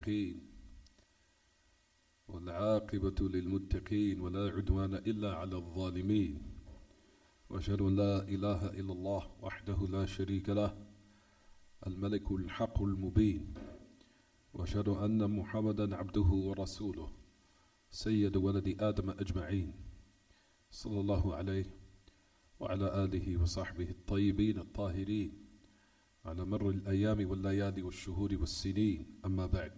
المتقين والعاقبة للمتقين ولا عدوان إلا على الظالمين وأشهد أن لا إله إلا الله وحده لا شريك له الملك الحق المبين وأشهد أن محمدا عبده ورسوله سيد ولد آدم أجمعين صلى الله عليه وعلى آله وصحبه الطيبين الطاهرين على مر الأيام والليالي والشهور والسنين أما بعد.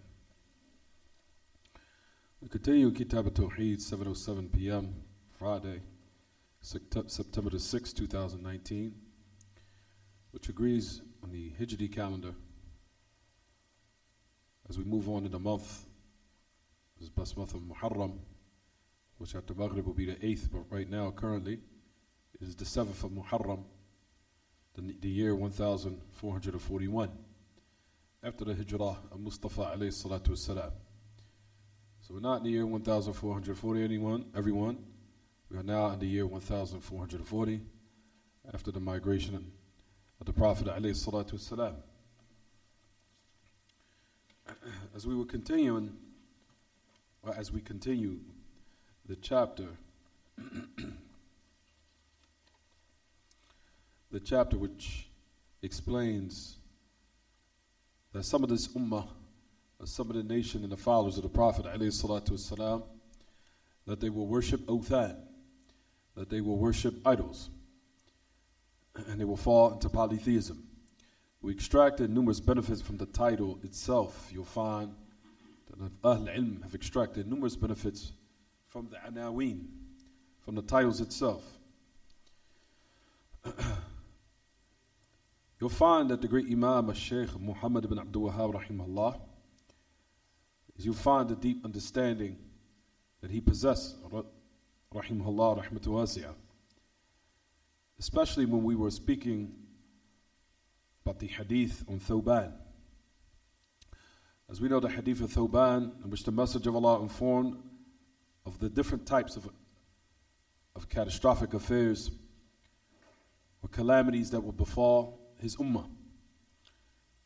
We continue Kitaab At-Tawheed, 7:07 p.m. Friday, September the 6th, 2019, which agrees on the Hijri calendar. As we move on in the month, this best month of Muharram, which after Maghrib will be the 8th, but right now currently it is the 7th of Muharram, the year 1441, after the Hijrah of Mustafa alayhi salatu wassalam. So we're not in the year 1440 everyone. We are now in the year 1440 after the migration of the Prophet alayhi salatu wassalam. As we continue the chapter, the chapter which explains that some of this ummah, some of the nation and the followers of the Prophet ﷺ, that they will worship awthan, that they will worship idols, and they will fall into polytheism. We extracted numerous benefits from the title itself. You'll find that Ahl Ilm have extracted numerous benefits from the anaween, from the titles itself. You'll find that the great Imam al-Shaykh Muhammad ibn Abdul Wahhab rahimahullah, you'll find the deep understanding that he possessed, rahimahullah rahmatu wasi'ah. Especially when we were speaking about the hadith on Thawban. As we know, the hadith of Thawban, in which the Messenger of Allah informed of the different types of catastrophic affairs or calamities that will befall his ummah.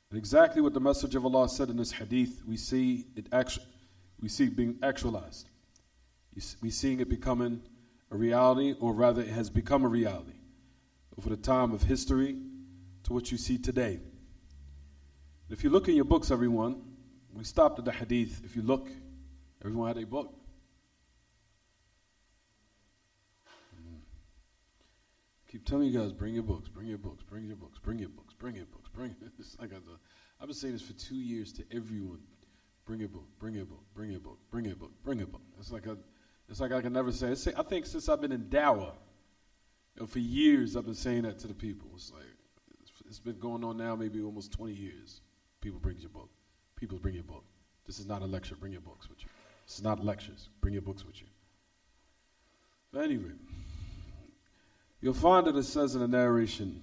And exactly what the Messenger of Allah said in this hadith, we see it being actualized. We seeing it becoming a reality, or rather it has become a reality over the time of history to what you see today. If you look in your books, everyone, we stopped at the hadith. If you look, everyone had a book. Keep telling you guys, bring your books, bring your books, bring your books, bring your books, bring your books, bring it. I've been saying this for 2 years to everyone. Bring your book, bring your book, bring your book, bring your book, bring your book. It's like I can never say it. I think since I've been in Dawah, for years I've been saying that to the people. It's been going on now maybe almost 20 years. People bring your book. People bring your book. This is not a lecture. Bring your books with you. This is not lectures. Bring your books with you. But anyway, you'll find that it says in the narration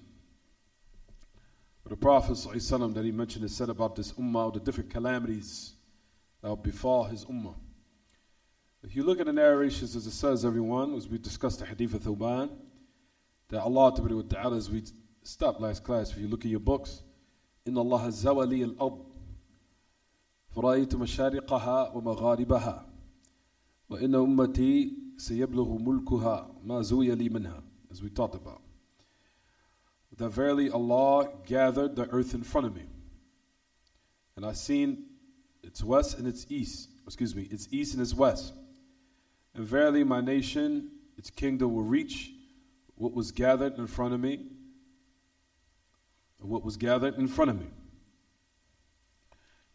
of the Prophet ﷺ that he mentioned, it said about this ummah, the different calamities that will befall his ummah. If you look at the narrations, as it says, everyone, as we discussed the hadith of Thawban, that Allah Ta'ala, as we stopped last class, if you look at your books, إِنَّ اللَّهَ زَوَلِيَ الْأَرْضِ فَرَأَيْتُ مَشَارِقَهَا وَمَغَارِبَهَا وَإِنَّ أُمَّتِي سَيَبْلُغُ مُلْكُهَا مَا زُوِيَ لِي مِنْهَا, as we talked about. That verily Allah gathered the earth in front of me, and I seen its west and its east, its east and its west. And verily my nation, its kingdom will reach what was gathered in front of me,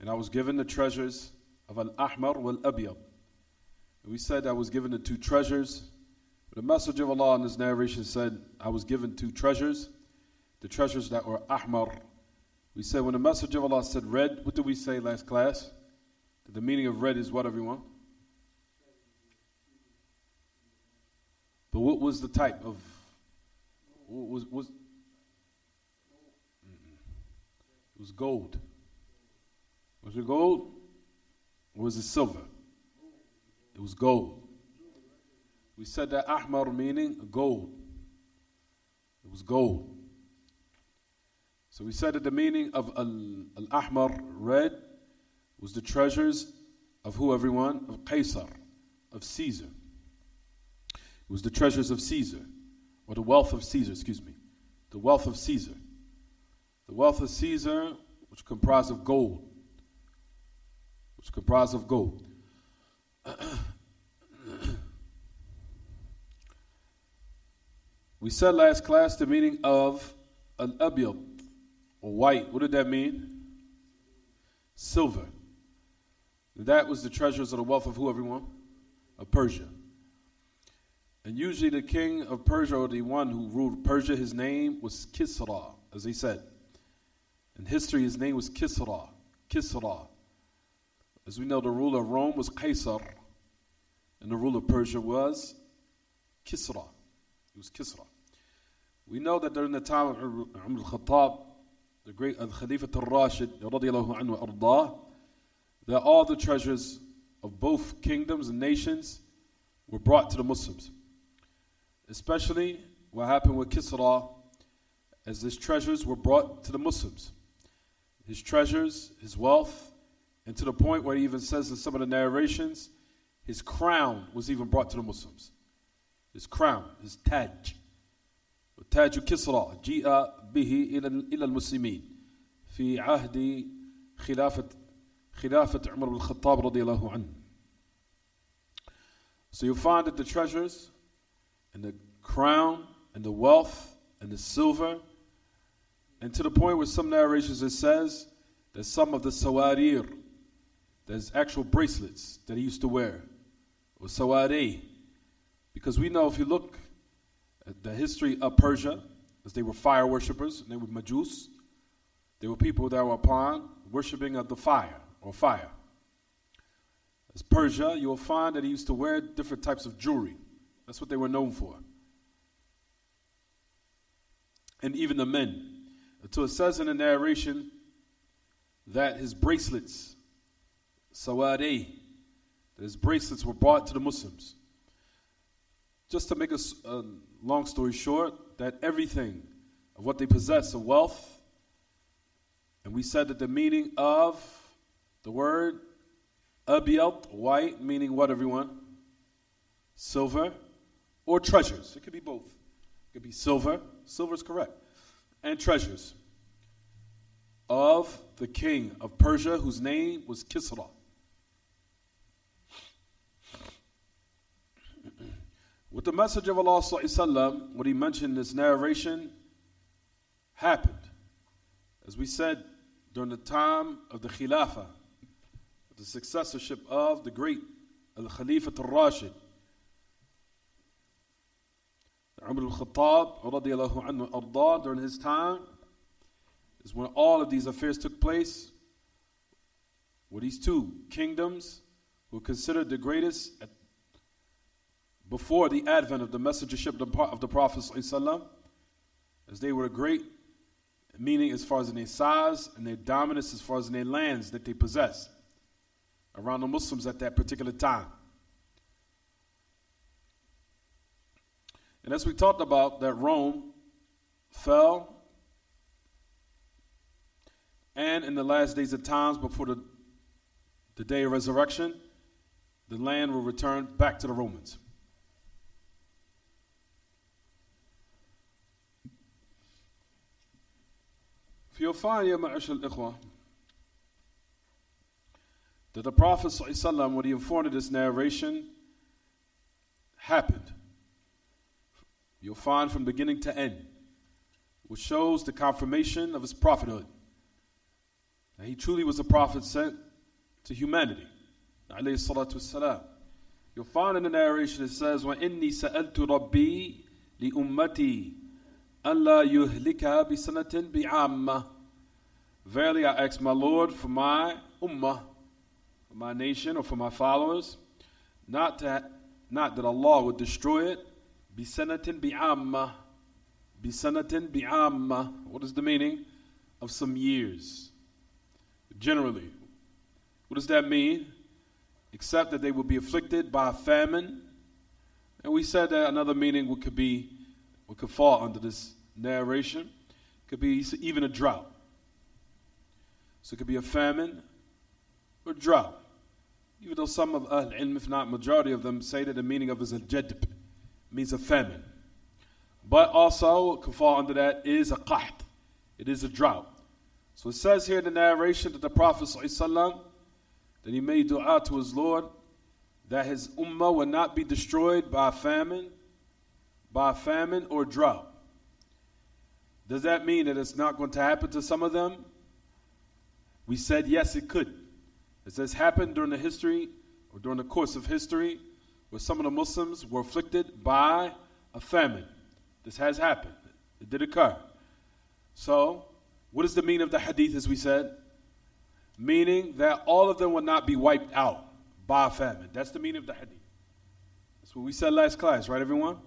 And I was given the treasures of Al-Ahmar wal-Abyad. And we said I was given the two treasures. The Messenger of Allah in this narration said, I was given two treasures, the treasures that were Ahmar. We said when the Messenger of Allah said red, what did we say last class? That the meaning of red is what, everyone? But what was the type of, it was gold. Was it gold? Or was it silver? It was gold. We said that Ahmar meaning gold. It was gold. So we said that the meaning of al-ahmar, red, was the treasures of who, everyone? Of Caesar, of Caesar. It was the treasures of Caesar, or the wealth of Caesar, excuse me. The wealth of Caesar. The wealth of Caesar, which comprised of gold. Which comprised of gold. We said last class the meaning of al-abyad, or white. What did that mean? Silver. That was the treasures of the wealth of who, everyone? Of Persia. And usually the king of Persia, or the one who ruled Persia, his name was Kisra, as he said. In history, his name was Kisra. Kisra. As we know, the ruler of Rome was Caesar, and the ruler of Persia was Kisra. It was Kisra. We know that during the time of Umar al-Khattab, the great Khalifa Ar-Rashid, radiyallahu anhu ardah, that all the treasures of both kingdoms and nations were brought to the Muslims. Especially what happened with Kisra, as his treasures were brought to the Muslims. His treasures, his wealth, and to the point where he even says in some of the narrations, his crown was even brought to the Muslims. His crown, his taj. تاج كسرى جيء به إلى المسلمين في عهد خلافة عمر بن الخطاب رضي الله عنه. So you'll find that the treasures and the crown and the wealth and the silver, and to the point where some narrations it says that some of the sawarir, there's actual bracelets that he used to wear, or sawari, because we know if you look at the history of Persia, as they were fire worshippers, and they were Majus, they were people that were upon worshipping of the fire, or fire. As Persia, you'll find that he used to wear different types of jewelry. That's what they were known for. And even the men. So it says in the narration that his bracelets, sawari, that his bracelets were brought to the Muslims. Just to make a long story short, that everything of what they possess of wealth, and we said that the meaning of the word abyad, white, meaning what, everyone? Silver, or treasures. It could be both. It could be silver. Silver is correct. And treasures of the king of Persia, whose name was Kisra. What the Messenger of Allah ﷺ, what he mentioned in this narration, happened. As we said, during the time of the Khilafah, the successorship of the great Al-Khalifa Ar-Rashid, Umar al-Khattab, radiyallahu anhu ardah, during his time, is when all of these affairs took place, where these two kingdoms were considered the greatest before the advent of the messengership of the Prophet ﷺ, as they were great, meaning as far as in their size and their dominance as far as in their lands that they possessed around the Muslims at that particular time. And as we talked about, that Rome fell, and in the last days of times before the day of resurrection, the land will return back to the Romans. You'll find, ya ma'ashal ikhwa, that the Prophet ﷺ, when he informed of this narration, happened. You'll find from beginning to end, which shows the confirmation of his prophethood. That he truly was a prophet sent to humanity. Alayhi salatu wassalam. You'll find in the narration it says, وَإِنِّي سَأَلْتُ رَبِّي لِأُمَّتِي Allah yuhlika bi sanatin bi amma. Verily I ask my Lord for my ummah, for my nation or for my followers, not that Allah would destroy it bi sanatin bi amma. Bi sanatin bi amma. What is the meaning? Of some years. Generally. What does that mean? Except that they will be afflicted by a famine. And we said that another meaning could fall under this narration, could be even a drought. So it could be a famine, or drought. Even though some of Ahl-Ilm, if not majority of them, say that the meaning of is al-jadb, means a famine. But also, what can fall under that is a qaht. It is a drought. So it says here in the narration that the Prophet ﷺ, that he made dua to his Lord, that his ummah will not be destroyed by a famine or drought. Does that mean that it's not going to happen to some of them? We said yes, it could. It says happened during the history, or during the course of history, where some of the Muslims were afflicted by a famine. This has happened. It did occur. So, what is the meaning of the hadith, as we said? Meaning that all of them will not be wiped out by a famine. That's the meaning of the hadith. That's what we said last class, right, everyone?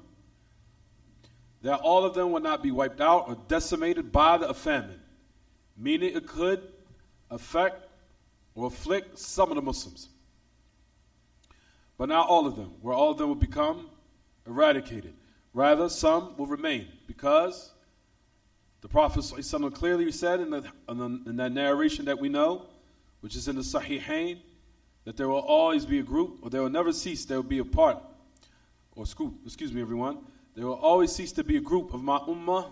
That all of them will not be wiped out or decimated by the famine. Meaning it could affect or afflict some of the Muslims. But not all of them, where all of them will become eradicated. Rather, some will remain, because the Prophet ﷺ clearly said in that narration that we know, which is in the Sahihain, that there will always be a group, or there will never cease, there will be a part, or excuse me everyone, there will always cease to be a group of my ummah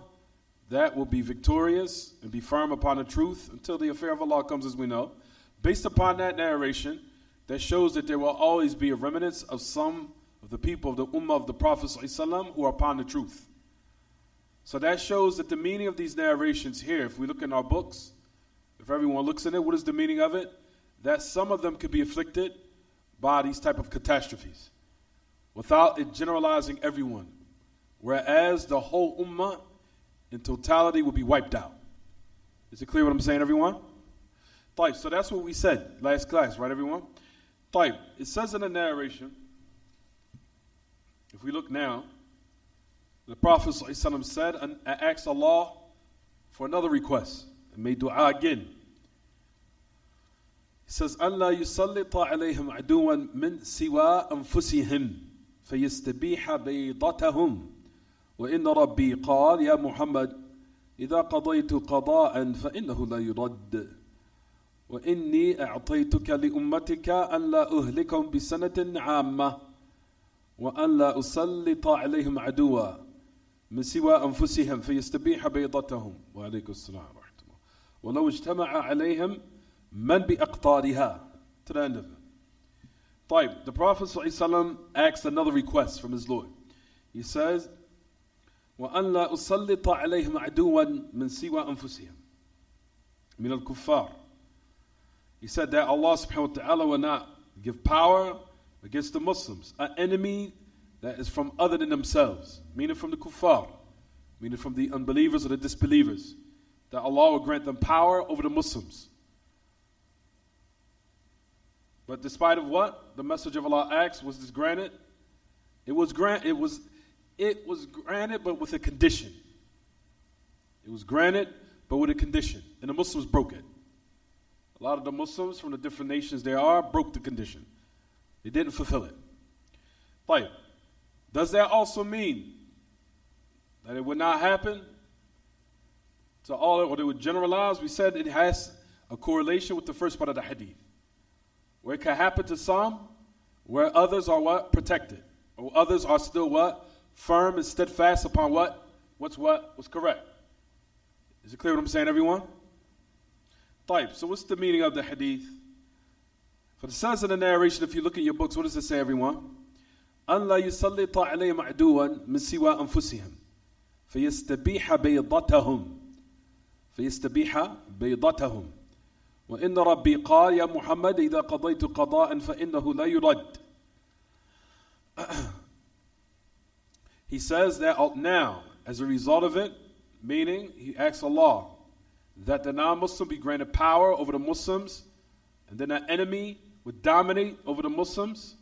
that will be victorious and be firm upon the truth until the affair of Allah comes, as we know. Based upon that narration, that shows that there will always be a remnant of some of the people of the ummah of the Prophet ﷺ who are upon the truth. So that shows that the meaning of these narrations here, if we look in our books, if everyone looks in it, what is the meaning of it? That some of them could be afflicted by these type of catastrophes without it generalizing everyone. Whereas the whole ummah in totality will be wiped out. Is it clear what I'm saying, everyone? So that's what we said last class, right, everyone? It says in the narration, if we look now, the Prophet ﷺ said, and asked Allah for another request, and made dua again. He says, أَلَّا يُسَلِّطَ عَلَيْهِمْ عَدُوًا مِنْ سِوَىٰ أَنفُسِهِمْ فَيَسْتَبِيحَ بَيْضَتَهُمْ وَإِنَّ رَبِّي قَالَ يَا مُحَمَّدْ إِذَا قَضَيْتُ قَضَاءً فَإِنَّهُ لَا يُرَدُّ وإني أعطيتك لأمتك أن لا أهلكهم بسنة عامة وأن لا أسلط عليهم عدوا من سوى أنفسهم فيستبيح بيضتهم وعليكم السلام ورحمة الله ولو اجتمع عليهم من بأقطارها. To the end of it. The Prophet ﷺ asked another request from his Lord. He says, وأن لا أسلط عليهم عدوا من سوى أنفسهم من الكفار. He said that Allah subhanahu wa ta'ala will not give power against the Muslims, an enemy that is from other than themselves, meaning from the kuffar, meaning from the unbelievers or the disbelievers, that Allah will grant them power over the Muslims. But despite of what the message of Allah asked, was this granted? It was granted, but with a condition. It was granted, but with a condition, and the Muslims broke it. A lot of the Muslims from the different nations they are broke the condition. They didn't fulfill it. Does that also mean that it would not happen to all, or they would generalize? We said it has a correlation with the first part of the hadith, where it can happen to some, where others are what? Protected. Or others are still what? Firm and steadfast upon what? What's correct. Is it clear what I'm saying, everyone? So what's the meaning of the hadith? For it says in the narration, if you look at your books, what does it say, everyone? أَنْ لَا يُسَلِّطَ عَلَيْهِمْ عَدُوًا مِنْ سِوَىٰ أَنفُسِهِمْ فَيَسْتَبِيحَ بَيْضَتَهُمْ وَإِنَّ رَبِّي قَالَ يَا مُحَمَّدْ إِذَا قَضَيْتُ قَضَاءً فَإِنَّهُ لَا يُرَدُّ. He says that now, as a result of it, meaning he asks Allah that the non-Muslim be granted power over the Muslims, and then an enemy would dominate over the Muslims.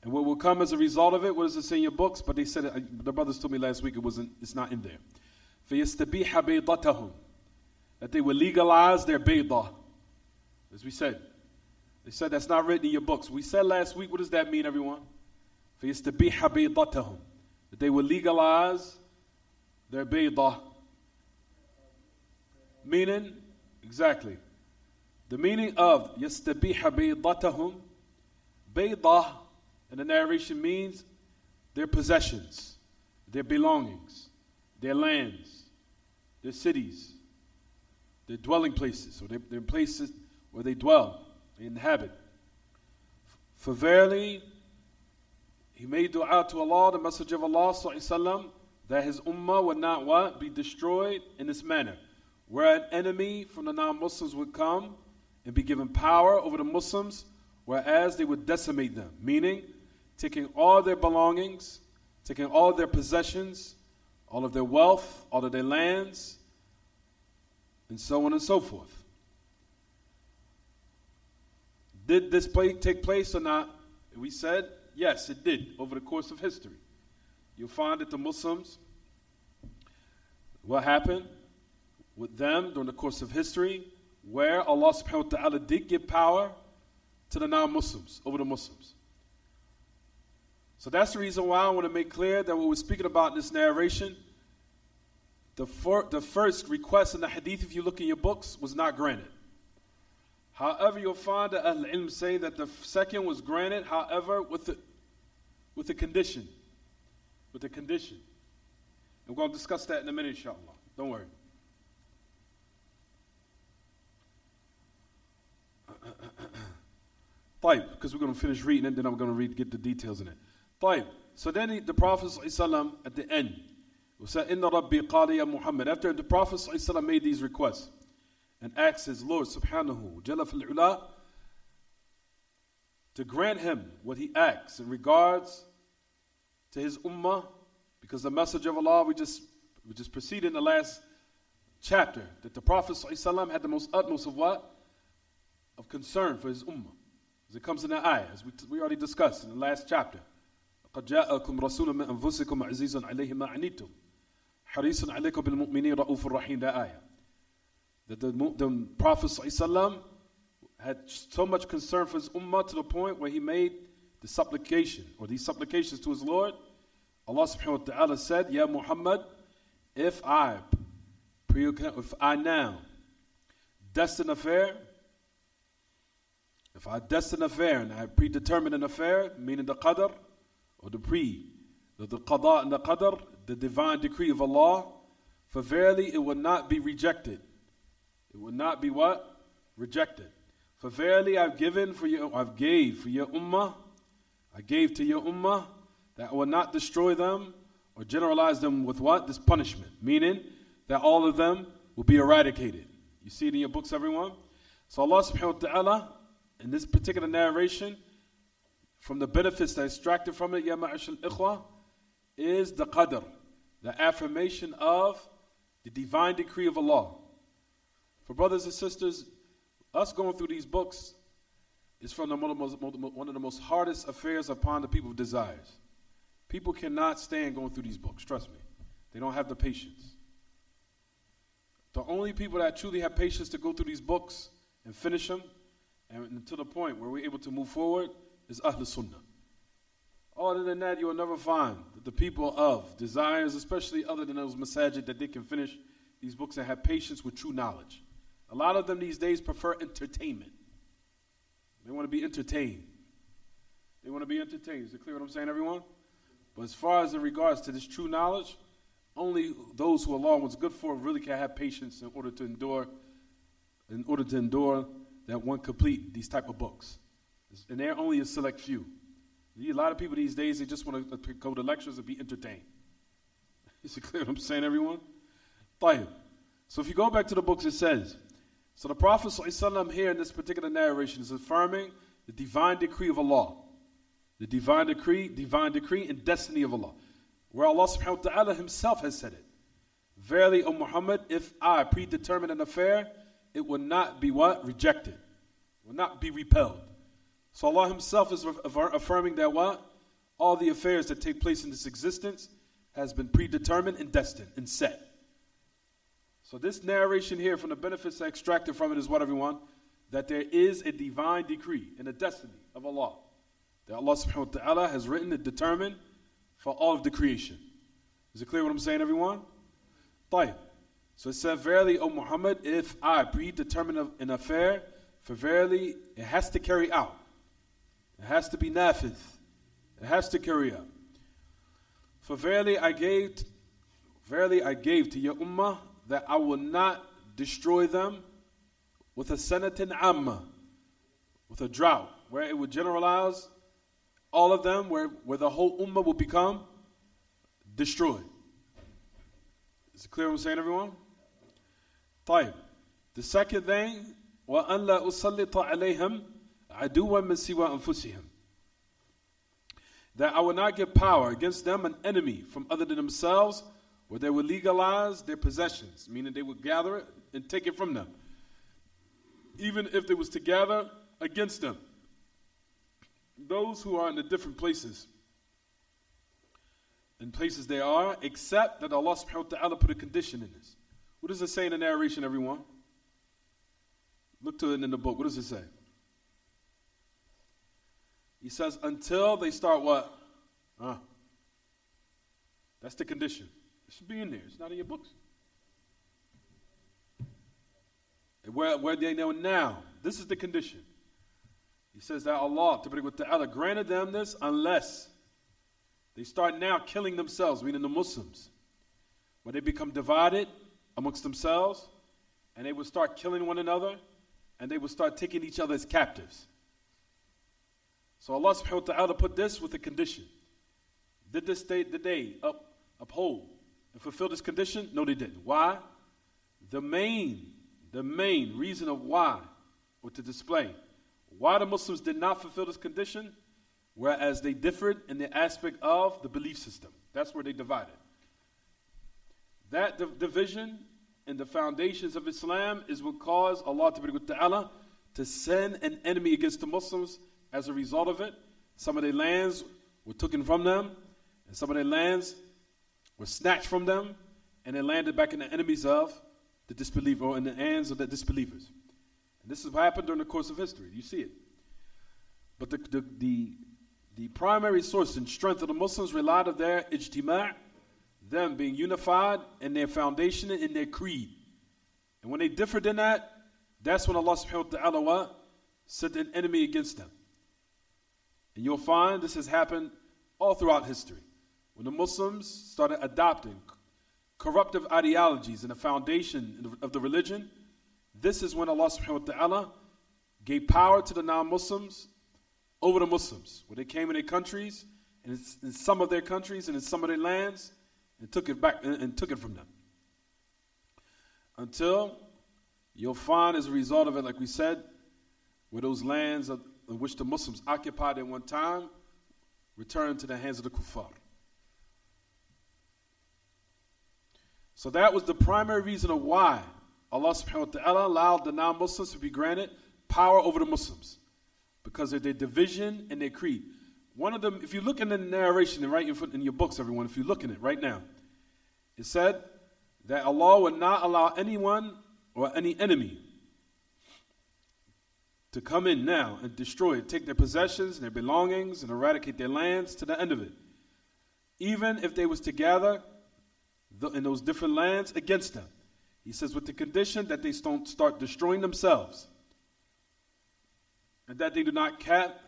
And what will come as a result of it, what does it say in your books? But they said, the brothers told me last week it's not in there. فَيَسْتَبِيحَ بَيْضَتَهُمْ, that they will legalize their baydah. As we said. They said that's not written in your books. We said last week, what does that mean, everyone? فَيَسْتَبِيحَ بَيْضَتَهُمْ, that they will legalize their baydah. Meaning, exactly, The meaning of يَسْتَبِيحَ بَيْضَتَهُمْ, Baydah in the narration means their possessions, their belongings, their lands, their cities, their dwelling places, or their places where they dwell, they inhabit. For verily, he made dua to Allah, the Messenger of Allah ﷺ, that his ummah would not what? Be destroyed in this manner, where an enemy from the non-Muslims would come and be given power over the Muslims, whereas they would decimate them, meaning taking all their belongings, taking all their possessions, all of their wealth, all of their lands, and so on and so forth. Did this take place or not? We said, yes, it did over the course of history. You'll find that the Muslims, what happened with them during the course of history, where Allah subhanahu wa ta'ala did give power to the non-Muslims over the Muslims. So that's the reason why I want to make clear that what we're speaking about in this narration, the first request in the hadith, if you look in your books, was not granted. However, you'll find that Ahl-Ilm saying that the second was granted, however, with a condition. With a condition. And we're going to discuss that in a minute, inshallah. Don't worry. Because we're going to finish reading it, then I'm going to get the details in it. So then the Prophet ﷺ at the end said, Inna Rabbi qala ya Muhammad. After the Prophet ﷺ made these requests and asked his Lord subhanahu jalla fil ula to grant him what he asks in regards to his ummah, because the Messenger of Allah, we just proceeded in the last chapter that the Prophet ﷺ had the utmost of what? Of concern for his ummah. As it comes in the ayah, as we already discussed in the last chapter. قَدْ جَاءَكُمْ رَسُولٌ مِّنْ أَنفُسِكُمْ عَزِيزٌ عَلَيْهِ مَا عَنِيتُمْ حَرِيصٌ عَلَيْكُمْ بِالْمُؤْمِنِينَ رَءُوفٌ رَحِيمٌ. That ayah. That the Prophet ﷺ had so much concern for his ummah to the point where he made the supplication, or these supplications to his Lord. Allah subhanahu wa ta'ala said, Ya Muhammad, if I now destine affair, if I destine affair and I predetermine an affair, meaning the qadr, or the qada and the qadr, the divine decree of Allah, for verily it will not be rejected. It will not be what? Rejected. For verily I've gave for your ummah, I gave to your ummah that I will not destroy them or generalize them with what? This punishment. Meaning that all of them will be eradicated. You see it in your books, everyone? So Allah subhanahu wa ta'ala, in this particular narration, from the benefits that are extracted from it, Ya ma'ashal ikhwa, is the qadr, the affirmation of the divine decree of Allah. For brothers and sisters, us going through these books is from one of the most hardest affairs upon the people of desires. People cannot stand going through these books, trust me. They don't have the patience. The only people that truly have patience to go through these books and finish them, and to the point where we're able to move forward, is Ahl Sunnah. Other than that, you will never find that the people of desires, especially other than those masajid, that they can finish these books and have patience with true knowledge. A lot of them these days prefer entertainment. They want to be entertained. They want to be entertained. Is it clear what I'm saying, everyone? But as far as in regards to this true knowledge, only those who Allah wants good for really can have patience in order to endure that one complete these type of books. And they're only a select few. A lot of people these days, they just want to go to lectures and be entertained. Is it clear what I'm saying, everyone? طيب. So if you go back to the books, it says, so the Prophet ﷺ here in this particular narration is affirming the divine decree of Allah. The divine decree and destiny of Allah. Where Allah subhanahu wa ta'ala himself has said it. Verily, O Muhammad, if I predetermine an affair, it will not be what? Rejected. It will not be repelled. So Allah himself is affirming that what? All the affairs that take place in this existence has been predetermined and destined and set. So this narration here, from the benefits that extracted from it, is what, everyone? That there is a divine decree and a destiny of Allah. That Allah subhanahu wa ta'ala has written and determined for all of the creation. Is it clear what I'm saying, everyone? طيب. So it said, verily, O Muhammad, if I predetermine an affair, For verily, it has to carry out. It has to be nafith. It has to carry out. For verily I gave to your ummah that I will not destroy them with a sanatin amma, with a drought, where it would generalize all of them, where the whole ummah will become destroyed. Is it clear what I'm saying, everyone? طيب. The second thing, وَأَنْ لَا أُسَلِّطَ عَلَيْهِمْ عَدُوًا مِنْ سِوَىٰ أَنفُسِهِمْ, that I will not give power against them an enemy from other than themselves, where they will legalize their possessions, meaning they would gather it and take it from them, even if they was to gather against them. Those who are in the different places, they are, except that Allah subhanahu wa ta'ala put a condition in this. What does it say in the narration, everyone? Look to it in the book. What does it say? He says, until they start what? That's the condition. It should be in there. It's not in your books. Where they know now. This is the condition. He says that Allah Ta'ala granted them this unless they start now killing themselves, meaning the Muslims. When they become divided amongst themselves, and they will start killing one another, and they will start taking each other as captives. So Allah subhanahu wa ta'ala put this with a condition. Did they uphold and fulfill this condition? No, they didn't. Why? The main reason of why, or to display why the Muslims did not fulfill this condition, whereas they differed in the aspect of the belief system. That's where they divided. That division in the foundations of Islam is what caused Allah Ta'ala to send an enemy against the Muslims. As a result of it, some of their lands were taken from them, and some of their lands were snatched from them, and they landed back in the enemies of the disbeliever, or in the hands of the disbelievers. And this is what happened during the course of history. You see it. But the primary source and strength of the Muslims relied on their ijtima', them being unified in their foundation and in their creed. And when they differed in that, that's when Allah subhanahu wa ta'ala sent an enemy against them. And you'll find this has happened all throughout history. When the Muslims started adopting corruptive ideologies in the foundation of the religion, this is when Allah subhanahu wa ta'ala gave power to the non-Muslims over the Muslims. When they came in their countries, and in some of their countries and in some of their lands, and took it back and took it from them. Until you'll find as a result of it, like we said, where those lands of which the Muslims occupied at one time returned to the hands of the kuffar. So that was the primary reason of why Allah subhanahu wa ta'ala allowed the non-Muslims to be granted power over the Muslims, because of their division and their creed. One of them, if you look in the narration and right in your books, everyone, if you look in it right now, it said that Allah would not allow anyone or any enemy to come in now and destroy it, take their possessions and their belongings and eradicate their lands to the end of it. Even if they was to gather in those different lands against them. He says with the condition that they don't start destroying themselves, and that they do not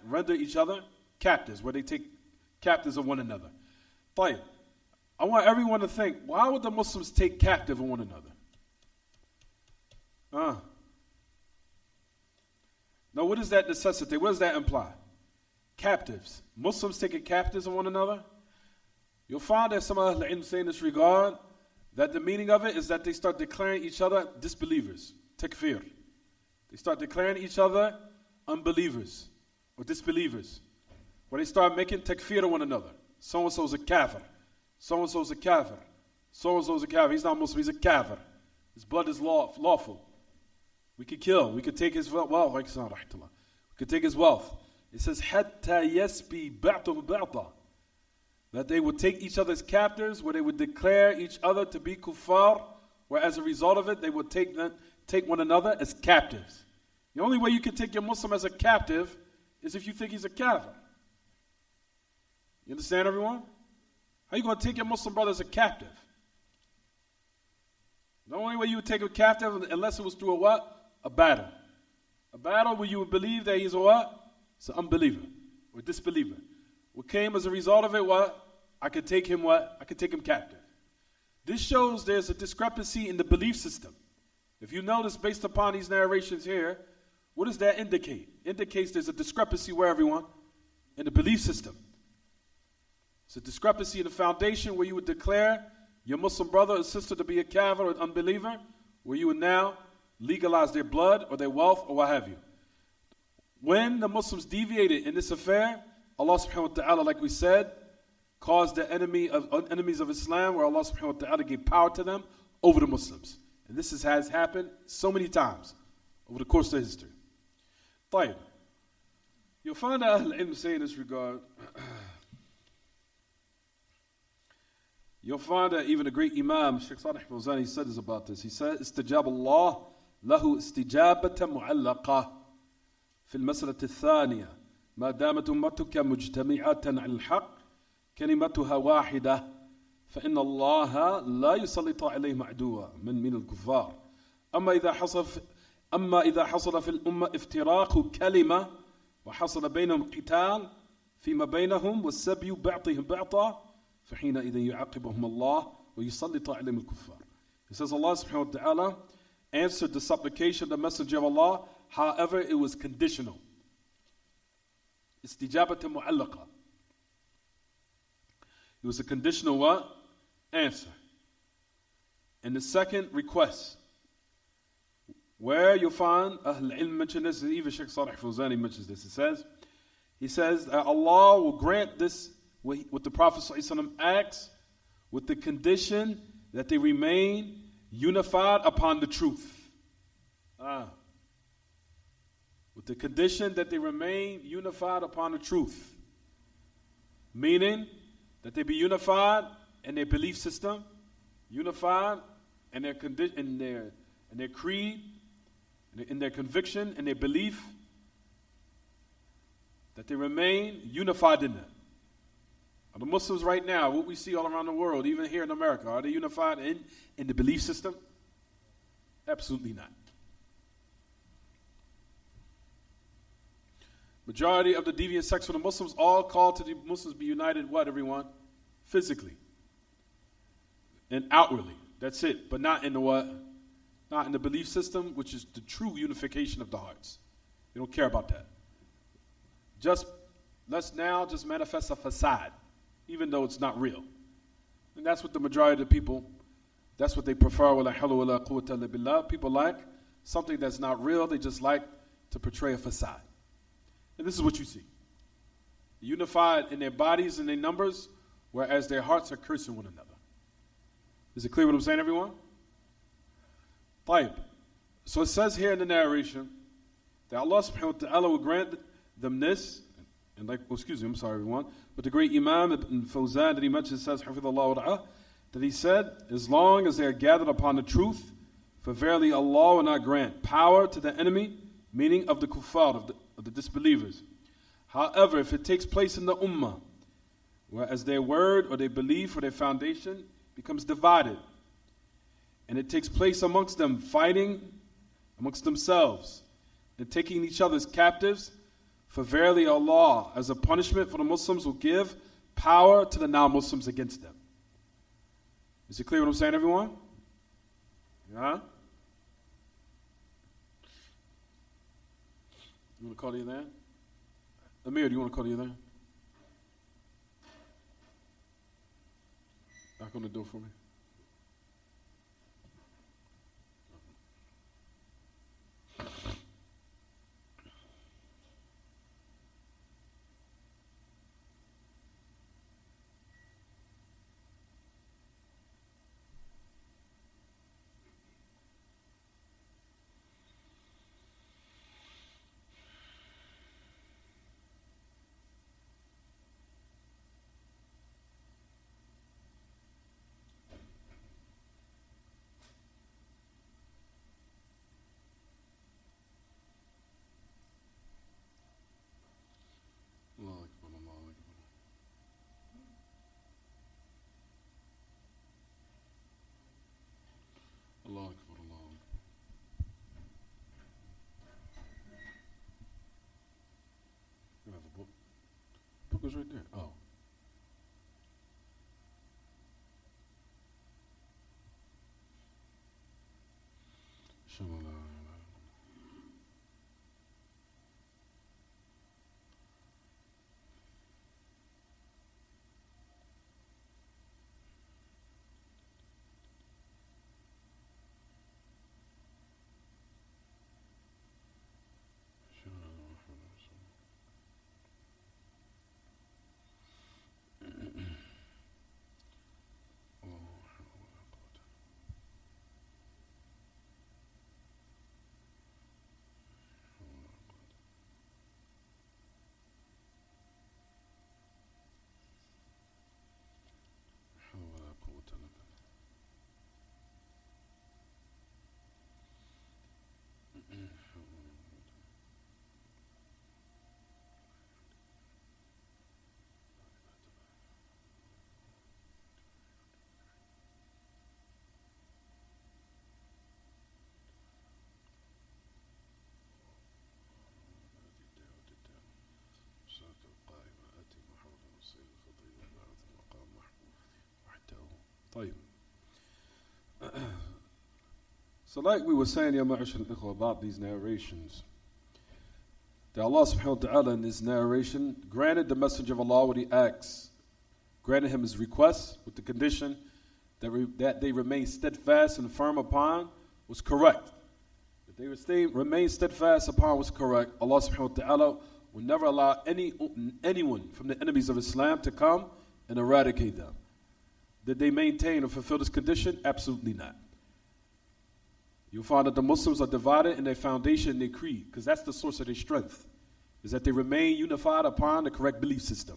render each other captives, where they take captives of one another. طيب, I want everyone to think, why would the Muslims take captive of one another? Now, what does that necessitate? What does that imply? Captives. Muslims taking captives of one another? You'll find that some of the say in this regard that the meaning of it is that they start declaring each other disbelievers. Takfir. They start declaring each other unbelievers or disbelievers. Where they start making takfir of one another. So-and-so's a kafir. So-and-so's a kafir. So-and-so's a kafir. He's not Muslim, he's a kafir. His blood is lawful. We could kill. We could take his wealth. We could take his wealth. It says, حَتَّى يَسْبِي بَعْتُهُ بَعْضًا, that they would take each other's captives, where they would declare each other to be kuffar, where as a result of it, they would take one another as captives. The only way you can take your Muslim as a captive is if you think he's a kafir. You understand, everyone? How are you going to take your Muslim brother as a captive? The only way you would take a captive, unless it was through a what? A battle. A battle where you would believe that he's a what? He's an unbeliever or disbeliever. What came as a result of it, what? I could take him what? I could take him captive. This shows there's a discrepancy in the belief system. If you notice, based upon these narrations here, what does that indicate? Indicates there's a discrepancy where, everyone? In the belief system. It's a discrepancy in the foundation where you would declare your Muslim brother or sister to be a kafir or an unbeliever, where you would now legalize their blood or their wealth or what have you. When the Muslims deviated in this affair, Allah subhanahu wa ta'ala, like we said, caused the enemies of Islam, where Allah subhanahu wa ta'ala gave power to them over the Muslims. And this has happened so many times over the course of history. طيب. You'll find that Ahl al-Ilm say in this regard, you'll find that even a great Imam, Shaykh Salih Fawzan, he said this about this. He said, استجاب الله له استجابة معلقة في المسألة الثانية ما دامت أمتك مجتمعة على الحق كلمتها واحدة فإن الله لا يسلط عليهم عدوا من الكفار أما إذا حصل في الأمة افتراق كلمة وحصل بينهم قتال فيما بينهم والسبي بعضهم بعضا فحينئذ يعاقبهم الله ويسلط عليهم الكفار. He says Allah subhanahu wa ta'ala answered the supplication of the Messenger of Allah, however it was conditional. Istijabata mu'allaqa. It was a conditional what? Answer. And the second request, where you'll find Ahl al-Ilm mention this, even Shaykh Salih Fawzani mentions this. He says that Allah will grant this, what the Prophet ﷺ asks, with the condition that they remain unified upon the truth. With the condition that they remain unified upon the truth. Meaning that they be unified in their belief system, unified in their creed, in their conviction, in their belief, that they remain unified in that. Are the Muslims right now, what we see all around the world, even here in America, are they unified in the belief system? Absolutely not. Majority of the deviant sects of the Muslims all call to the Muslims be united, what, everyone? Physically and outwardly. That's it. But not in the what? Not in the belief system, which is the true unification of the hearts. They don't care about that. Let's now just manifest a facade, even though it's not real. And that's what the majority of the people, that's what they prefer. People like something that's not real. They just like to portray a facade. And this is what you see. Unified in their bodies and their numbers, whereas their hearts are cursing one another. Is it clear what I'm saying, everyone? طيب. So it says here in the narration that Allah subhanahu wa ta'ala will grant them this, and I'm sorry everyone, but the great Imam Ibn Fawzan that he mentioned says, Hafidhullah wa that he said, as long as they are gathered upon the truth, for verily Allah will not grant power to the enemy, meaning of the kuffar, of the disbelievers. However, if it takes place in the ummah, whereas their word or their belief or their foundation becomes divided, and it takes place amongst them fighting amongst themselves and taking each other's captives, for verily Allah, as a punishment for the Muslims, will give power to the non-Muslims against them. Is it clear what I'm saying, everyone? Yeah? You want to call the Adhan? Amir, do you want to call the Adhan? Knock on the door for me. was right there. Oh. So like we were saying, Ya Ma'ashar al-Ikhwa, about these narrations, that Allah subhanahu wa ta'ala in this narration granted the Messenger of Allah what he asked, granted him his request with the condition that they remain steadfast and firm upon was correct. If they remain steadfast upon was correct, Allah subhanahu wa ta'ala will never allow anyone from the enemies of Islam to come and eradicate them. Did they maintain or fulfill this condition? Absolutely not. You'll find that the Muslims are divided in their foundation and their creed, because that's the source of their strength, is that they remain unified upon the correct belief system.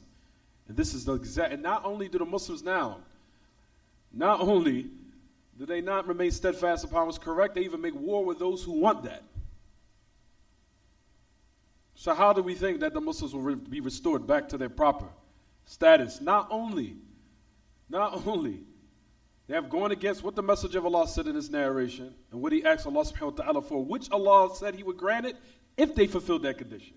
And this is the exact, and not only do the Muslims now, not only do they not remain steadfast upon what's correct, they even make war with those who want that. So how do we think that the Muslims will be restored back to their proper status? Not only they have gone against what the Messenger of Allah said in this narration and what he asked Allah subhanahu wa ta'ala for, which Allah said he would grant it if they fulfilled that condition.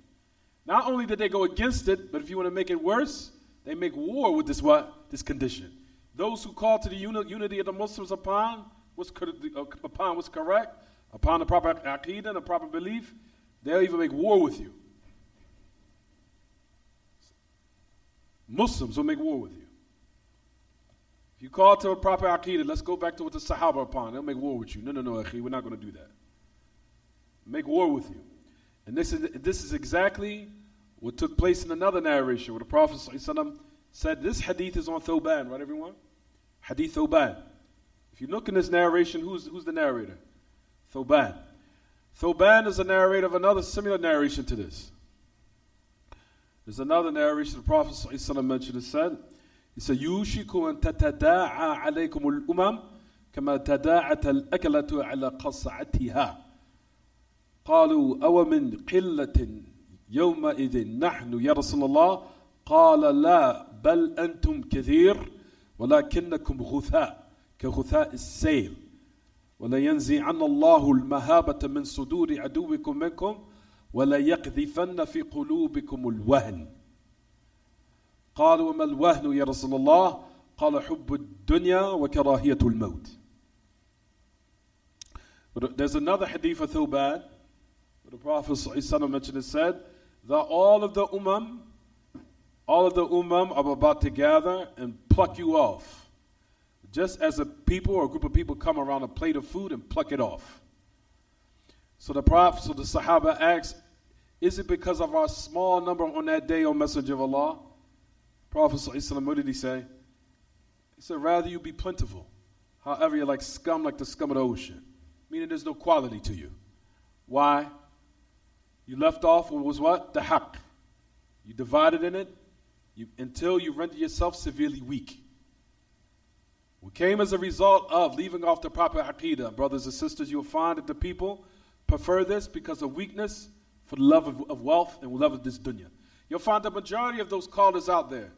Not only did they go against it, but if you want to make it worse, they make war with this condition. Those who call to the unity of the Muslims upon what's correct, upon the proper aqeedah and the proper belief, they'll even make war with you. Muslims will make war with you. If you call to a proper aqeedah, let's go back to what the Sahaba are upon. They'll make war with you. No, akhi, we're not going to do that. Make war with you. And this is exactly what took place in another narration where the Prophet ﷺ said, this hadith is on Thoban, right everyone? Hadith Thoban. If you look in this narration, who's the narrator? Thoban. Thoban is a narrator of another similar narration to this. There's another narration the Prophet ﷺ mentioned and said, he said, يُوشِكُ أَن تَتَدَاعَى عَلَيْكُمُ الْأُمَمْ كَمَا تَدَاعَتَ الْأَكَلَةُ عَلَى قَصَعَتِهَا قالوا أَوَ مِنْ قِلَّةٍ يَوْمَئِذٍ نَحْنُ يَا رَسُولَ اللَّهِ قال لا بل أنتم كثير ولكنكم غثاء كغثاء السيل ولا ينزعن الله المهابة من صدور عدوكم منكم ولا يقذفن في قلوبكم الوهن قالوا وما الوهن يا رسول الله قال حب الدنيا وكراهية الموت. But there's another hadith of Thoban where the Prophet ﷺ mentioned and said that all of the ummam are about to gather and pluck you off. Just as a people or a group of people come around a plate of food and pluck it off. So the Sahaba asked, is it because of our small number on that day, O Messenger of Allah? Prophet ﷺ, what did he say? He said, rather you be plentiful. However, you're like the scum of the ocean. Meaning there's no quality to you. Why? You left off what was what? The haqq. You divided in it until you render yourself severely weak. What came as a result of leaving off the proper aqeedah, brothers and sisters, you'll find that the people prefer this because of weakness for the love of wealth and love of this dunya. You'll find the majority of those callers out there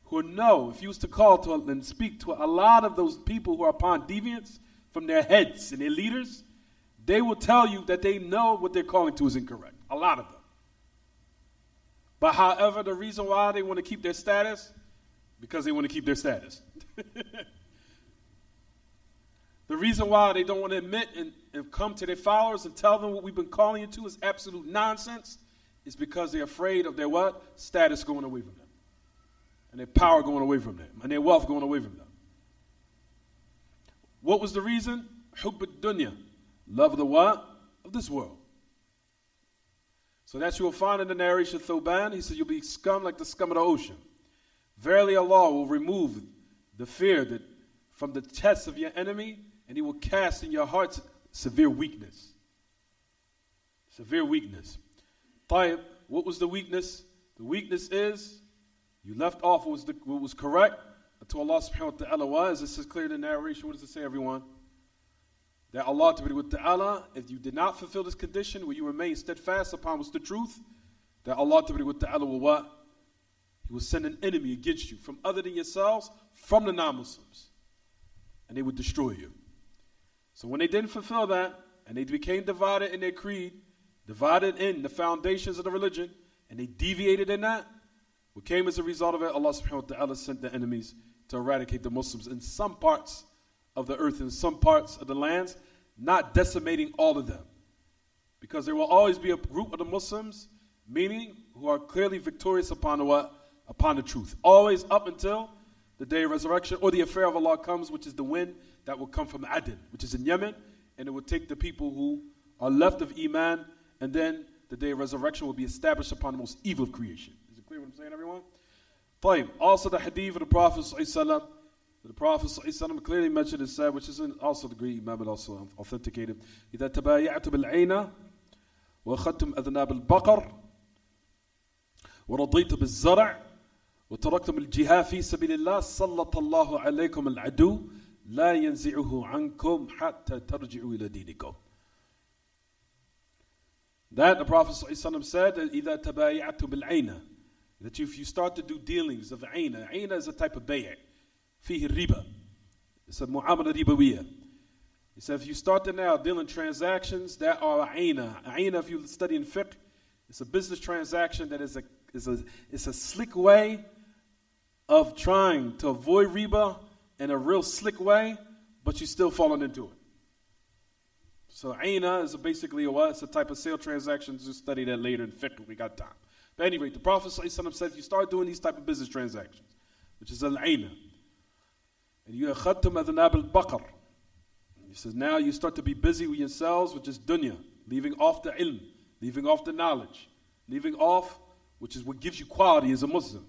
who know, if you used to call to and speak to a lot of those people who are upon deviance from their heads and their leaders, they will tell you that they know what they're calling to is incorrect. A lot of them. But however, the reason why they want to keep their status, because they want to keep their status. The reason why they don't want to admit and come to their followers and tell them what we've been calling you to is absolute nonsense is because they're afraid of their what? Status going away from them. And their power going away from them. And their wealth going away from them. What was the reason? Hubb ad-dunya. Love of the what? Of this world. So that you will find in the narration of Thuban, he said, you'll be scum like the scum of the ocean. Verily Allah will remove the fear that from the chest of your enemy, and he will cast in your hearts severe weakness. Severe weakness. Tayyib, what was the weakness? The weakness is, you left off what was correct until Allah subhanahu wa ta'ala was. This is clear in the narration. What does it say, everyone? That Allah ta'ala, if you did not fulfill this condition, will you remain steadfast upon what's the truth? That Allah ta'ala will what? He will send an enemy against you from other than yourselves, from the non-Muslims. And they would destroy you. So when they didn't fulfill that, and they became divided in their creed, divided in the foundations of the religion, and they deviated in that, what came as a result of it, Allah subhanahu wa ta'ala sent the enemies to eradicate the Muslims in some parts of the earth, in some parts of the lands, not decimating all of them. Because there will always be a group of the Muslims, meaning who are clearly victorious upon the what? Upon the truth. Always up until the day of resurrection, or the affair of Allah comes, which is the wind that will come from Aden, which is in Yemen, and it will take the people who are left of Iman, and then the day of resurrection will be established upon the most evil of creation. Is it clear what I'm saying, everyone? Tayyib. Also the hadith of the Prophet ﷺ, the Prophet ﷺ clearly mentioned and said, which is also the great Imam, but also authenticated, إِذَا تَبَايَعْتُ بِالْعَيْنَ وَأَخَذْتُمْ أَذْنَابَ الْبَقَرِ وَرَضِيتُ بِالزَّرْعِ وتركتم الجهاد في سبيل الله سلط الله عليكم العدو لا ينزعه عنكم حتى ترجعوا إلى دينكم. That the Prophet ﷺ said that إذا تبايعتم بالعينة, that if you start to do dealings of عينة, عينة is a type of بيع فيه الربا, it's a معاملة ربوية. He said if you start to now dealing transactions that are عينة, عينة if you study in fiqh, it's a business transaction that is a slick way of trying to avoid riba in a real slick way, but you're still falling into it. So aina is basically it's a type of sale transactions. We'll study that later in fiqh if we got time. But anyway, the Prophet ﷺ said if you start doing these type of business transactions, which is al-aina, and you akhadtum adnab al-baqar, he says now you start to be busy with yourselves, which is dunya, leaving off the ilm, leaving off the knowledge, leaving off, which is what gives you quality as a Muslim,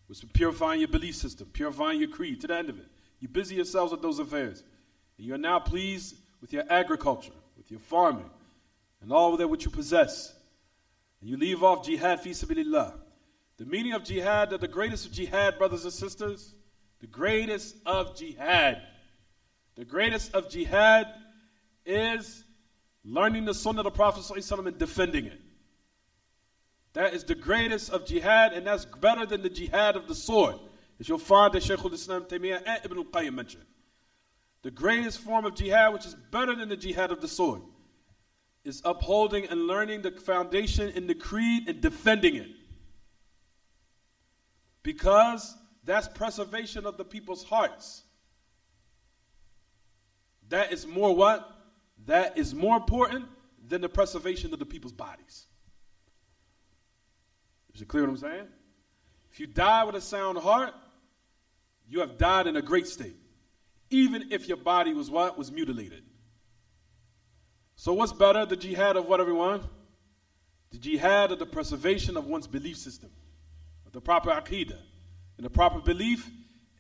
which is purifying your belief system, purifying your creed, to the end of it. You busy yourselves with those affairs. And you are now pleased with your agriculture, with your farming, and all of that which you possess. And you leave off jihad fi sabilillah. The meaning of jihad, that the greatest of jihad, brothers and sisters, the greatest of jihad is learning the sunnah of the Prophet ﷺ and defending it. That is the greatest of jihad, and that's better than the jihad of the sword, as you'll find that Shaykh al-Islam Taymiyyah and Ibn al-Qayyim mentioned. The greatest form of jihad, which is better than the jihad of the sword, is upholding and learning the foundation in the creed and defending it. Because that's preservation of the people's hearts. That is more what? That is more important than the preservation of the people's bodies. Is it clear what I'm saying? If you die with a sound heart, you have died in a great state. Even if your body was what? Was mutilated. So what's better? The jihad of what, everyone? The jihad of the preservation of one's belief system, of the proper aqidah, and the proper belief.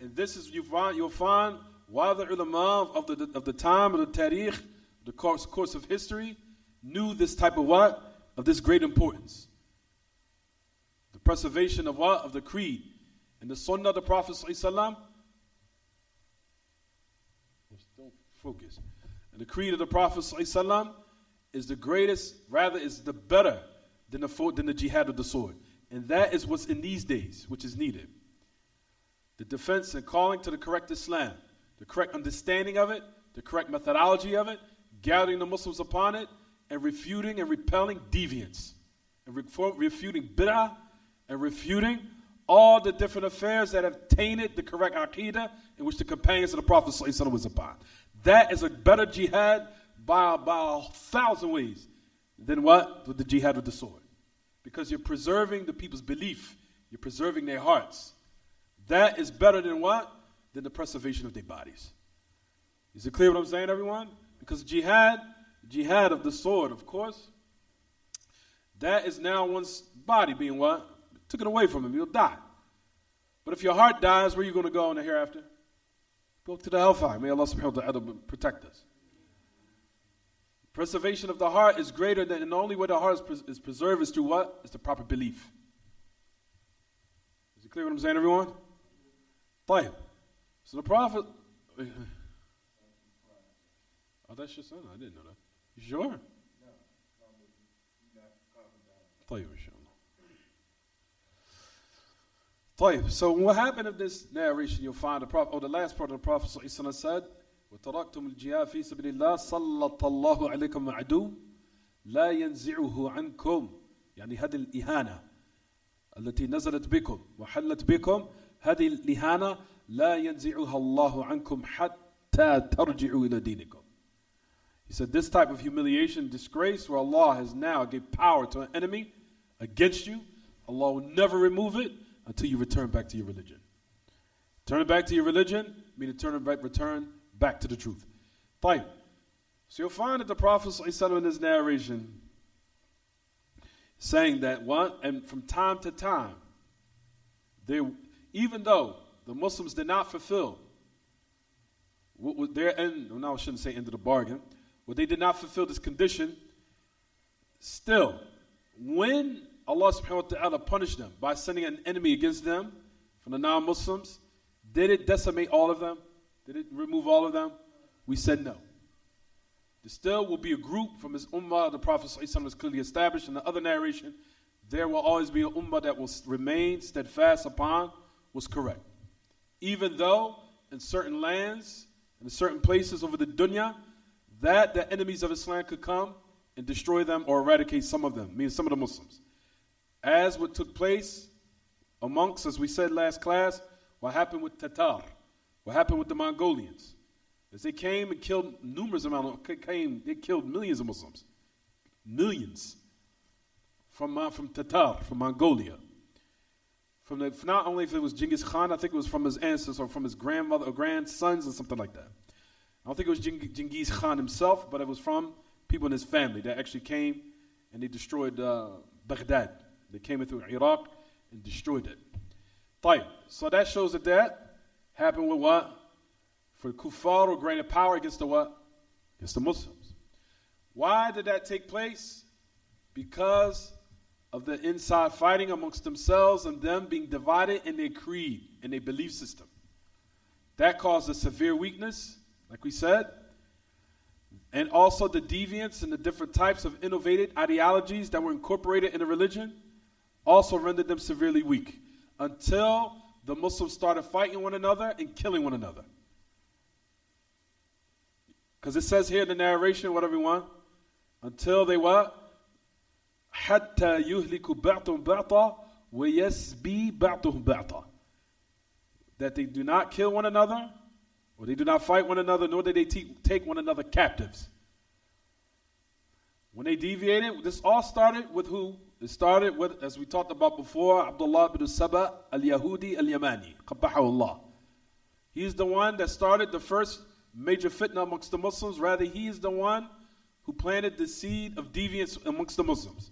And this is you'll find why the ulama of the time of the tariq, the course of history, knew this type of what? Of this great importance. The preservation of what? Of the creed. And the sunnah of the Prophet ﷺ. Don't focus. And the creed of the Prophet ﷺ is the greatest, rather is the better than the jihad of the sword. And that is what's in these days, which is needed. The defense and calling to the correct Islam, the correct understanding of it, the correct methodology of it, gathering the Muslims upon it, and refuting and repelling deviance, and refuting bid'ah, and refuting all the different affairs that have tainted the correct aqidah in which the companions of the Prophet ﷺ was upon. That is a better jihad by 1,000 ways than what? With the jihad with the sword. Because you're preserving the people's belief. You're preserving their hearts. That is better than what? Than the preservation of their bodies. Is it clear what I'm saying, everyone? Because jihad of the sword, of course, that is now one's body being what? Took it away from him, you'll die. But if your heart dies, where are you going to go in the hereafter? Go to the hellfire. May Allah subhanahu wa ta'ala protect us. Preservation of the heart is greater than, and the only way the heart is preserved is through what? Is the proper belief. Is it clear what I'm saying, everyone? طيب. So the Prophet... Oh, that's your son? I didn't know that. You sure? طيب, inshallah. طيب. So what happened in this narration, you'll find the Prophet, the last part of the Prophet ﷺ said, وَتَرَكْتُمُ الْجِهَادَ فِي سَبِيلِ اللَّهِ صَلَّطَ اللَّهُ عَلَيْكُمْ عَدُوٌّ لَا يَنْزِعُهُ عَنْكُمْ يعني هذه الإهانة التي نزلت بكم وحلت بكم هذه الإهانة لا ينزعها الله عنكم حتى ترجعوا إلى دينكم. He said this type of humiliation, disgrace, where Allah has now gave power to an enemy against you, Allah will never remove it until you return back to your religion. Turn back to your religion, meaning return back to the truth. Fine. So you'll find that the Prophet ﷺ in this narration saying that what? And from time to time, even though the Muslims did not fulfill what was their end, no, I shouldn't say end of the bargain, but they did not fulfill this condition, still, when Allah subhanahu wa ta'ala punished them by sending an enemy against them from the non-Muslims, did it decimate all of them? Did it remove all of them? We said no. There still will be a group from his ummah, the Prophet ﷺ is clearly established in the other narration. There will always be an ummah that will remain steadfast upon what's correct. Even though in certain lands, in certain places over the dunya, that the enemies of Islam could come and destroy them or eradicate some of them, meaning some of the Muslims. As what took place amongst, as we said last class, what happened with Tatar, what happened with the Mongolians. As they came and killed numerous amounts, they killed millions of Muslims. Millions. From Tatar, from Mongolia. Not only if it was Genghis Khan, I think it was from his ancestors or from his grandmother or grandsons or something like that. I don't think it was Genghis Khan himself, but it was from people in his family that actually came and they destroyed Baghdad. They came in through Iraq and destroyed it. طيب. So that shows that happened with what? For the kuffar were granted power against the what? Against the Muslims. Why did that take place? Because of the inside fighting amongst themselves and them being divided in their creed, in their belief system. That caused a severe weakness, like we said, and also the deviance and the different types of innovated ideologies that were incorporated in the religion also rendered them severely weak until the Muslims started fighting one another and killing one another. Because it says here in the narration, what everyone? Until they what? حَتَّى يُهْلِكُ بَعْضُهُمْ بَعْضًا وَيَسْبِي بَعْضُهُمْ بَعْضًا. That they do not kill one another, or they do not fight one another, nor do they take one another captives. When they deviated, this all started with who? It started with, as we talked about before, Abdullah ibn Saba al-Yahudi al-Yamani. قَبَّحَهُ اللَّهِ. He's the one that started the first major fitna amongst the Muslims. Rather, he is the one who planted the seed of deviance amongst the Muslims.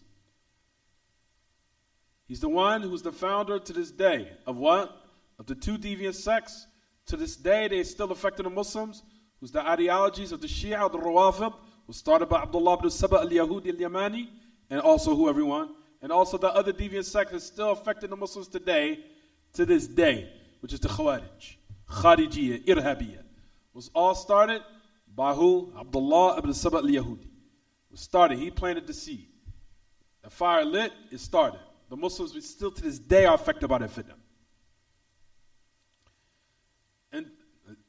He's the one who's the founder to this day of what? Of the two deviant sects. To this day, they still affecting the Muslims. Who's the ideologies of the Shia, the Rawafid, was started by Abdullah ibn Saba al-Yahudi al-Yamani, and also who, everyone? And also the other deviant sect is still affecting the Muslims today, to this day, which is the Khawarij, Kharijiyya, Irhabiyya. Was all started by who? Abdullah ibn Saba al-Yahudi. Was started, he planted the seed. The fire lit, it started. The Muslims still to this day are affected by that fitna.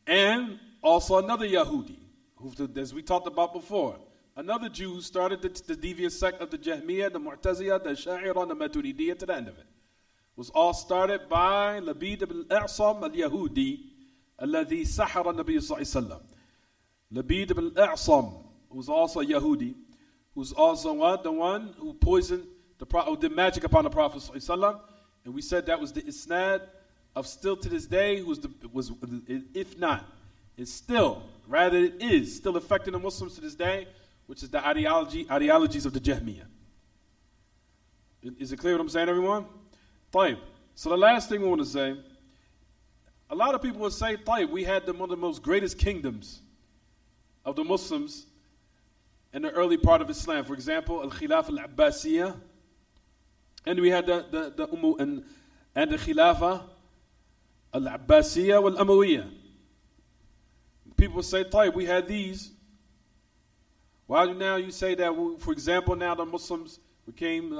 And also another Yahudi, who, as we talked about before, another Jew who started the deviant sect of the Jahmiyyah, the Mu'taziyah, the Sha'ira, and the Maturidiyya to the end of it. was all started by Labid ibn al-A'sam al-Yahudi, alladhi sahara Nabi sallallahu. Labid ibn al-A'sam, who was also a Yahudi, who's also the one who poisoned the Prophet, who did magic upon the Prophet sallallahu. And we said that was the isnad of still to this day, if not, it's still, rather it is still affecting the Muslims to this day, which is the ideologies of the Jahmiyyah. Is it clear what I'm saying, everyone? طيب. So the last thing we want to say, a lot of people will say, طيب, we had one of the most greatest kingdoms of the Muslims in the early part of Islam. For example, Al-Khilafah Al-Abbasiyah, and we had the Khilafah Al-Abbasiyah wal-Amawiyah. People say, طيب, we had these. Why do now you say that, for example, now the Muslims became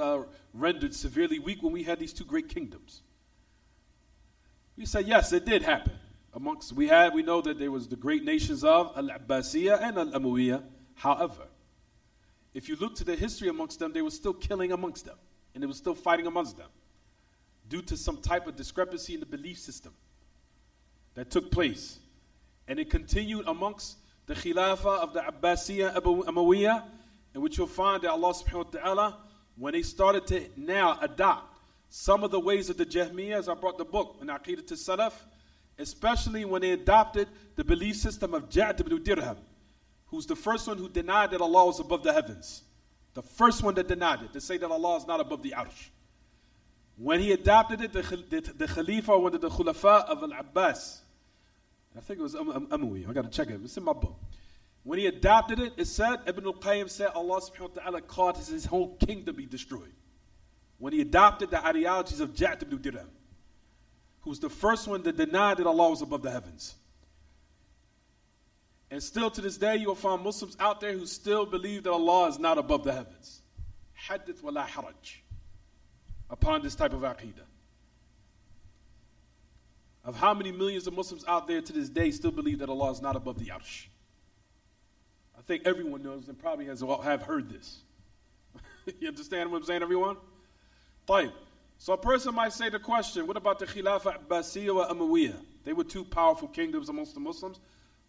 rendered severely weak when we had these two great kingdoms? We say, yes, it did happen. We know that there was the great nations of Al-Abbasiyah and Al-Amawiyah. However, if you look to the history amongst them, they were still killing amongst them. And they were still fighting amongst them due to some type of discrepancy in the belief system that took place. And it continued amongst the Khilafah of the Abbasiyah Amawiyah, in which you'll find that Allah subhanahu wa ta'ala, when they started to now adopt some of the ways of the Jahmiyyah, as I brought the book in Aqidah to Salaf, especially when they adopted the belief system of Ja'd ibn Dirham, who's the first one who denied that Allah was above the heavens. The first one that denied it, to say that Allah is not above the Arsh. When he adopted it, the Khalifa, one of the Khulafa of Al-Abbas, I think it was Amawi, I got to check it, it's in my book. When he adopted it, it said, Ibn al-Qayyim said, Allah subhanahu wa ta'ala caused his whole kingdom to be destroyed. When he adopted the ideologies of Ja'd ibn Dirham, who was the first one that denied that Allah was above the heavens. And still to this day, you will find Muslims out there who still believe that Allah is not above the heavens. Hadith wa la haraj. Upon this type of aqidah. Of how many millions of Muslims out there to this day still believe that Allah is not above the arsh. I think everyone knows and probably have heard this. You understand what I'm saying, everyone? طيب. So a person might say the question, what about the Khilafah Abbasiyah wa Amawiyah? They were two powerful kingdoms amongst the Muslims.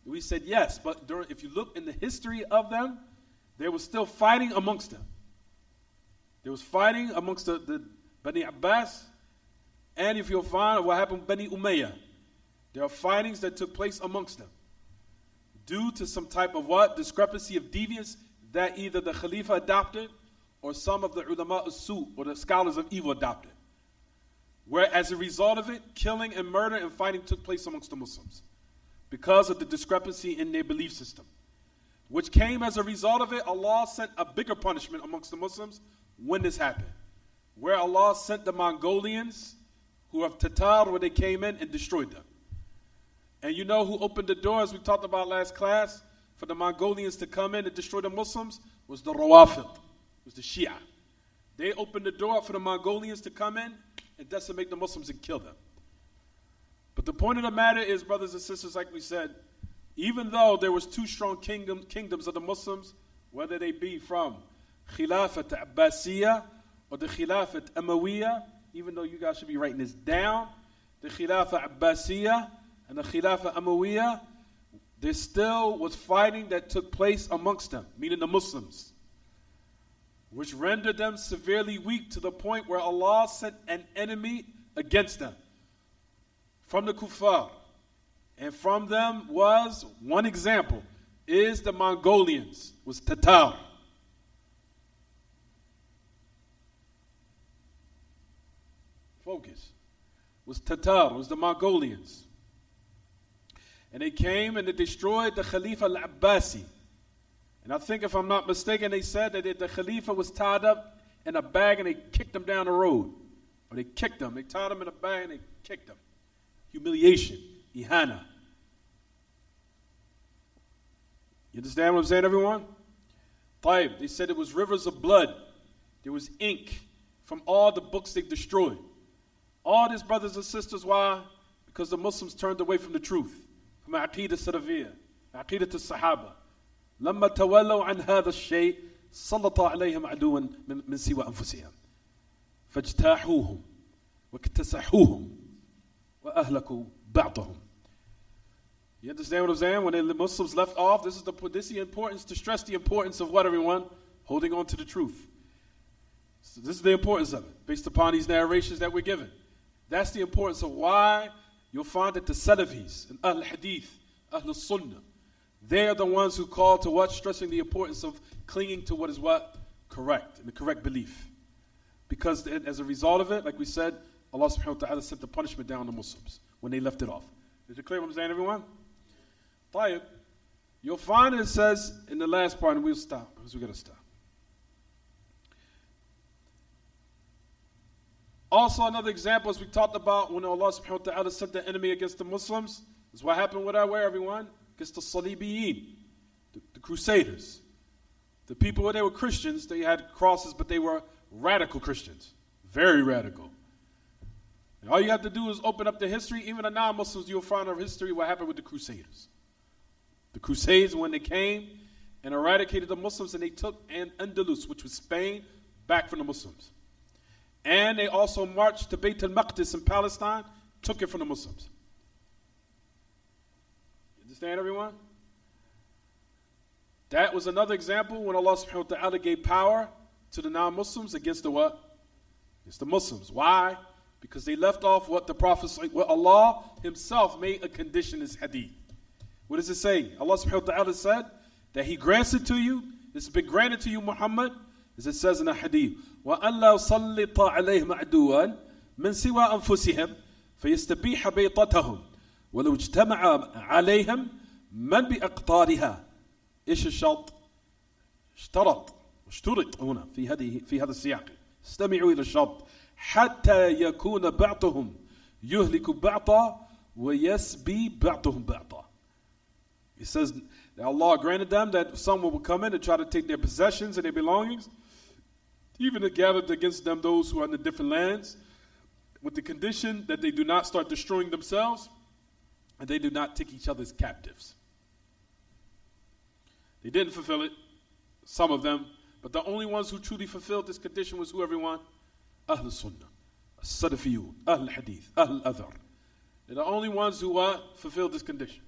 We said yes, but if you look in the history of them, they were still fighting amongst them. There was fighting amongst the Bani Abbas, and if you'll find what happened with Bani Umayyah, there are fightings that took place amongst them due to some type of discrepancy of deviance that either the Khalifa adopted or some of the ulama as-su, or the scholars of evil, adopted. Where as a result of it, killing and murder and fighting took place amongst the Muslims because of the discrepancy in their belief system. Which came as a result of it, Allah sent a bigger punishment amongst the Muslims when this happened. Where Allah sent the Mongolians, who have Tatar, where they came in and destroyed them. And you know who opened the door, as we talked about last class, for the Mongolians to come in and destroy the Muslims? Was the Rawafid, was the Shia. They opened the door for the Mongolians to come in and decimate the Muslims and kill them. But the point of the matter is, brothers and sisters, like we said, even though there was two strong kingdoms of the Muslims, whether they be from Khilafat Abbasiyah or the Khilafat Amawiyah, even though you guys should be writing this down, the Khilafah Abbasiyah and the Khilafah Amawiyah, there still was fighting that took place amongst them, meaning the Muslims, which rendered them severely weak to the point where Allah sent an enemy against them from the kuffar. And from them was, one example, is the Mongolians, was Tatar. Focus. Was Tatar, was the Mongolians. And they came and they destroyed the Khalifa al-Abbasi. And I think, if I'm not mistaken, they said that the Khalifa was tied up in a bag and they kicked him down the road. Or they kicked him. They tied him in a bag and they kicked him. Humiliation. Ihana. You understand what I'm saying, everyone? Taib. They said it was rivers of blood. There was ink from all the books they destroyed. All this, brothers and sisters, why? Because the Muslims turned away from the truth. From Aqidah Salafiyya, Aqidah Sahaba. لما تولوا عن هذا الشيء سلط عليهم عدوا من سوى أنفسهم فاجتاحوهم وَكَتَسَحُوهُمْ وَأَهْلَكُوا بَعْضَهُمْ. You understand what I'm saying? When the Muslims left off, this is the importance, to stress the importance of what, everyone? Holding on to the truth. So this is the importance of it, based upon these narrations that we're given. That's the importance of why you'll find that the Salafis and Ahl Hadith, Ahl Sunnah, they are the ones who call to what? Stressing the importance of clinging to what is what? Correct, and the correct belief. Because as a result of it, like we said, Allah subhanahu wa ta'ala sent the punishment down on the Muslims when they left it off. Is it clear what I'm saying, everyone? Tayyib. You'll find it says in the last part, and we'll stop, because we've got to stop. Also, another example, as we talked about, when Allah subhanahu wa ta'ala sent the enemy against the Muslims, is what happened with where, everyone? Against the Salibiyin, the Crusaders. The people, where they were Christians, they had crosses, but they were radical Christians. Very radical. And all you have to do is open up the history. Even the non-Muslims, you'll find our history, what happened with the Crusaders. The Crusades, when they came and eradicated the Muslims, and they took Andalus, which was Spain, back from the Muslims. And they also marched to Bayt al-Maqdis in Palestine, took it from the Muslims. You understand, everyone? That was another example when Allah subhanahu wa ta'ala gave power to the non-Muslims against the what? Against the Muslims. Why? Because they left off what the Prophet, what Allah himself made a condition in his hadith. What does it say? Allah subhanahu wa ta'ala said that He grants it to you. This has been granted to you, Muhammad, as it says in the hadith. وَأَنْ لَا صَلِّطَ عَلَيْهِمْ عَدُوًا مِنْ سِوَى أَنفُسِهِمْ فَيَسْتَبِيحَ بَيْطَتَهُمْ وَلَوْ اجْتَمَعَ عَلَيْهِمْ مَنْ بِأَقْطَارِهَا. إيش الشرط؟ اشترط هنا في هذا السياق. استمعوا إلى الشرط حتى يكون بعضهم يهلك بعضا ويسبي بعضهم بعضا. He says that Allah granted them that someone will come in and try to take their possessions and their belongings, even to gather against them those who are in the different lands, with the condition that they do not start destroying themselves and they do not take each other's captives. They didn't fulfill it, some of them, but the only ones who truly fulfilled this condition was who, everyone? Ahl Sunnah, As-Salafiyun, Ahl Hadith, Ahl Athar. They're the only ones who fulfilled this condition.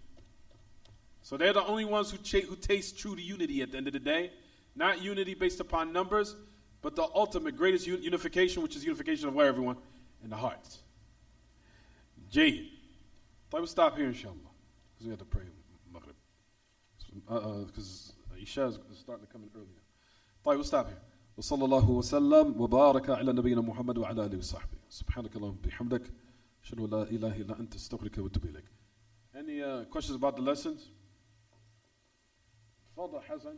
So they're the only ones who taste true to unity at the end of the day. Not unity based upon numbers, but the ultimate greatest unification, which is unification of where, everyone? In the hearts. Jay. We'll stop here, inshallah, because we have to pray Maghrib. Because Isha is starting to come in earlier. We'll stop here. وصلى الله وسلم وبارك على نبينا محمد وعلى آله وصحبه. سبحانك اللهم بحمدك أشهد أن لا إله إلا أنت أستغفرك وأتوب إليك. Any questions about the lessons? تفضل حسن.